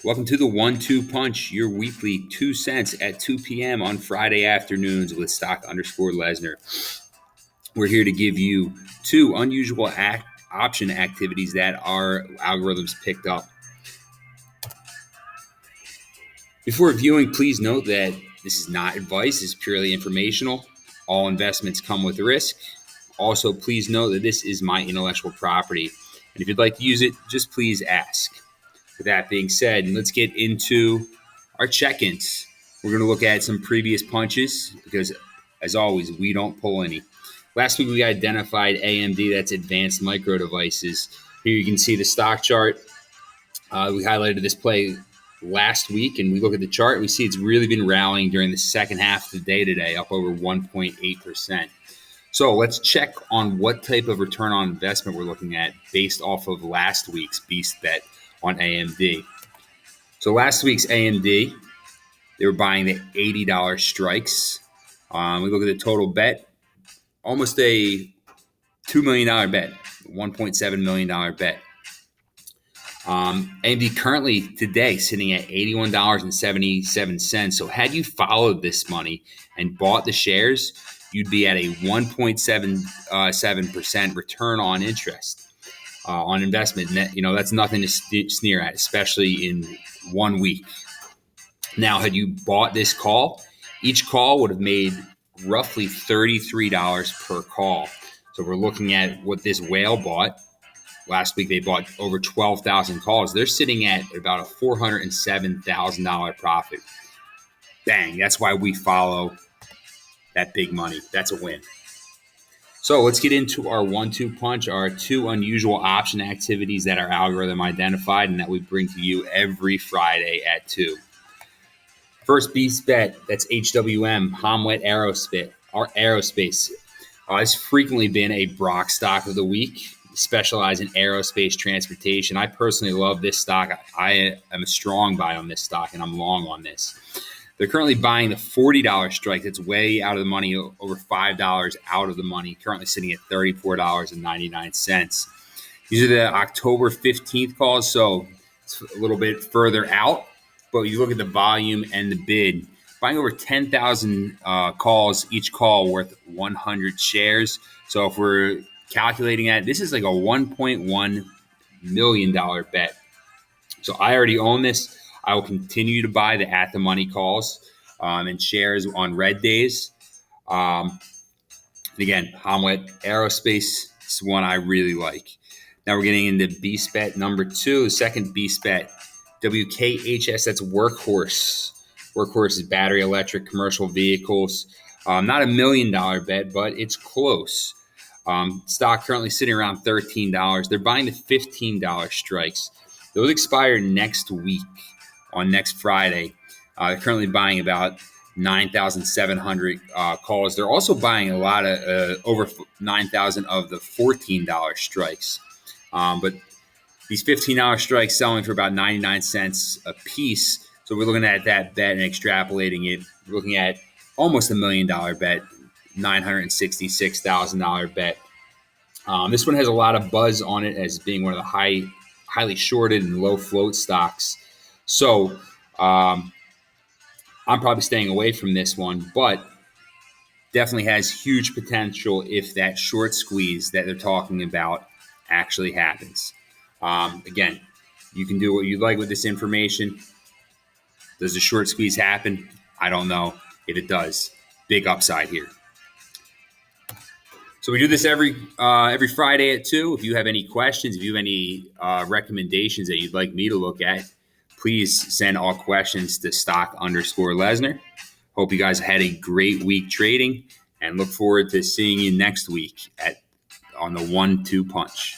Welcome to the 1-2 Punch, your weekly 2 cents at 2 p.m. on Friday afternoons with stock_Lesnar. We're here to give you two unusual option activities that our algorithms picked up. Before reviewing, please note that this is not advice, it's purely informational. All investments come with risk. Also, please note that this is my intellectual property, and if you'd like to use it, just please ask. With that being said, let's get into our check-ins. We're going to look at some previous punches because, as always, we don't pull any. Last week, we identified AMD, that's Advanced Micro Devices. Here you can see the stock chart. We highlighted this play last week, and we look at the chart. We see it's really been rallying during the second half of the day today, up over 1.8%. So let's check on what type of return on investment we're looking at based off of last week's Beast Bet on AMD. So last week's AMD, they were buying the $80 strikes. We look at the total bet, almost a $2 million bet, $1.7 million bet. AMD currently today sitting at $81.77. So had you followed this money and bought the shares, you'd be at a 1.77% return on interest. On investment. That's nothing to sneer at, especially in 1 week. Now, had you bought this call, each call would have made roughly $33 per call. So we're looking at what this whale bought. Last week, they bought over 12,000 calls. They're sitting at about a $407,000 profit. Bang, that's why we follow that big money. That's a win. So let's get into our 1-2 punch, our two unusual option activities that our algorithm identified and that we bring to you every Friday at 2. First Beast Bet, that's HWM, Hamlet Aerospace. It's frequently been a Brock stock of the week, specialize in aerospace transportation. I personally love this stock. I am a strong buy on this stock, and I'm long on this. They're currently buying the $40 strike. That's way out of the money, over $5 out of the money, currently sitting at $34.99. These are the October 15th calls, so it's a little bit further out. But you look at the volume and the bid, buying over 10,000 calls, each call worth 100 shares. So if we're calculating that, this is like a $1.1 million bet. So I already own this. I will continue to buy the at-the-money calls and shares on red days. Again, Hamlet Aerospace is one I really like. Now we're getting into Beast Bet number 2, the second Beast Bet. WKHS, that's Workhorse. Workhorse is battery electric commercial vehicles. Not $1 million bet, but it's close. Stock currently sitting around $13. They're buying the $15 strikes. Those expire next week. On next Friday. They're currently buying about 9,700 calls. They're also buying a lot of over 9,000 of the $14 strikes. But these $15 strikes selling for about 99 cents a piece. So we're looking at that bet and extrapolating it. We're looking at almost $1 million bet, $966,000 bet. This one has a lot of buzz on it as being one of the highly shorted and low float stocks. So I'm probably staying away from this one, but definitely has huge potential if that short squeeze that they're talking about actually happens. Again, you can do what you like with this information. Does the short squeeze happen? I don't know. If it does, big upside here. So we do this every Friday at 2. If you have any questions, if you have any recommendations that you'd like me to look at, please send all questions to stock_Lesnar. Hope you guys had a great week trading and look forward to seeing you next week on the 1-2 punch.